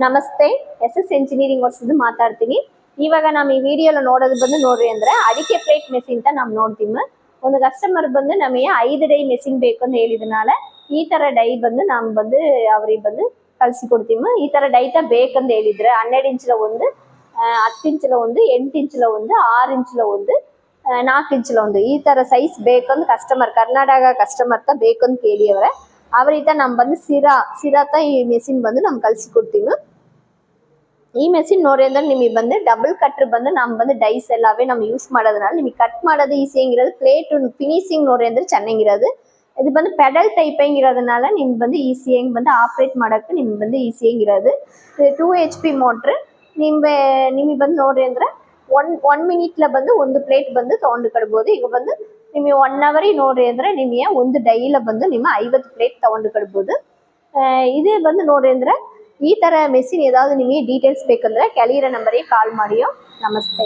ನಮಸ್ತೆ, SS engineering works ಮಾತಾಡ್ತೀನಿ. ಇವಾಗ ನಾವು ಈ ವಿಡಿಯೋలో ನೋಡೋದು ಬಂದು ನೋಡ್ರಿ ಅಂದ್ರೆ ಅಡಿಕೆ ಪ್ಲೇಟ್ ಮೆಷಿನ್ ಅಂತ ನಾವು ನೋಡ್ತೀವಿ. ಒಂದು ಕಸ್ಟಮರ್ ಬಂದು ನಮಗೆ 5 ಡೈ ಮೆಷಿನ್ ಬೇಕು ಅಂತ ಹೇಳಿದನಾல ಈ ತರ ಡೈ ಬಂದು ನಾವು ಬಂದು ಅವರಿಗೆ ಬಂದು ಕಳಿಸಿ ಕೊಡ್ತೀವಿ. ಈ ತರ ಡೈತ ಬೇಕಂತ ಹೇಳಿದ್ರೆ 12 ಇಂಚಿಲ ಒಂದು, 10 ಇಂಚಿಲ ಒಂದು, 8 ಇಂಚಿಲ ಒಂದು, 6 ಇಂಚಿಲ ಒಂದು, 4 ಇಂಚಿಲ ಒಂದು, ಈ ತರ ಸೈಜ್ ಬೇಕಂತ ಕಸ್ಟಮರ್ ಕರ್ನಾಟಕ ಕಸ್ಟಮರ್ ತ ಬೇಕಂತ ಕೇಳಿಯವರೆ ಅವರಿತ ನಾವು ಬಂದು ಸಿರಾತ ಈ ಮೆಷಿನ್ ಬಂದು ನಾವು ಕಳಿಸಿ ಕೊಡ್ತೀವಿ. ಈ ಮೆಷಿನ್ ನೋಡಿ ಅಂದ್ರೆ ನಿಮಗೆ ಬಂದು ಡಬಲ್ ಕಟ್ರ್ ಬಂದು ನಾವು ಬಂದು ಡೈಸ್ ಎಲ್ಲವೇ ನಾವು ಯೂಸ್ ಮಾಡೋದ್ನಾல ನಿಮಗೆ ಕಟ್ ಮಾಡೋದು ಈಸಿ ಆಗಿರೋದು, ಪ್ಲೇಟ್ ಫಿನಿಶಿಂಗ್ ನೋಡಿ ಅಂದ್ರೆ ಚೆನ್ನಾಗಿರೋದು. ಇದು ಬಂದು ಪೆಡಲ್ ಟೈಪ್ ಆಗಿರೋದ್ನಾಲ ನಿಮ್ಗೆ ಬಂದು ಈಸಿಯಾಗಿ ಬಂದು ಆಪರೇಟ್ ಮಾಡೋಕ್ಕೆ ನಿಮ್ಗೆ ಬಂದು ಈಸಿಯಾಗಿರೋದು. 2 HP ಮೋಟ್ರ್ ನಿಮಗೆ ಬಂದು ನೋಡ್ರಿ ಅಂದ್ರೆ ಒನ್ ಮಿನಿಟ್ಲ ಬಂದು ಒಂದು ಪ್ಲೇಟ್ ಬಂದು ತಗೊಂಡು ಕಡ್ಬೋದು. ಈಗ ಬಂದು ನಿಮಗೆ 1 ಅವರ್ ನೋಡ್ರಿ ಅಂದ್ರೆ ನಿಮಗೆ ಒಂದು ಡೈಲ ಬಂದು ನಿಮ್ಮ 50 ಪ್ಲೇಟ್ ತಗೊಂಡು ಕಡ್ಬೋದು. ಇದೇ ಬಂದು ನೋಡ್ರಿ ಅಂದ್ರೆ ಈ ತರ ಮೆಷಿನ್ ಏதாவது ನಿಮಗೆ ಡೀಟೇಲ್ಸ್ ಬೇಕಂದ್ರೆ ಕೆಳಗಿರೋ ನಂಬರಿಗೆ ಕಾಲ್ ಮಾಡಿಯೋ. ನಮಸ್ತೆ.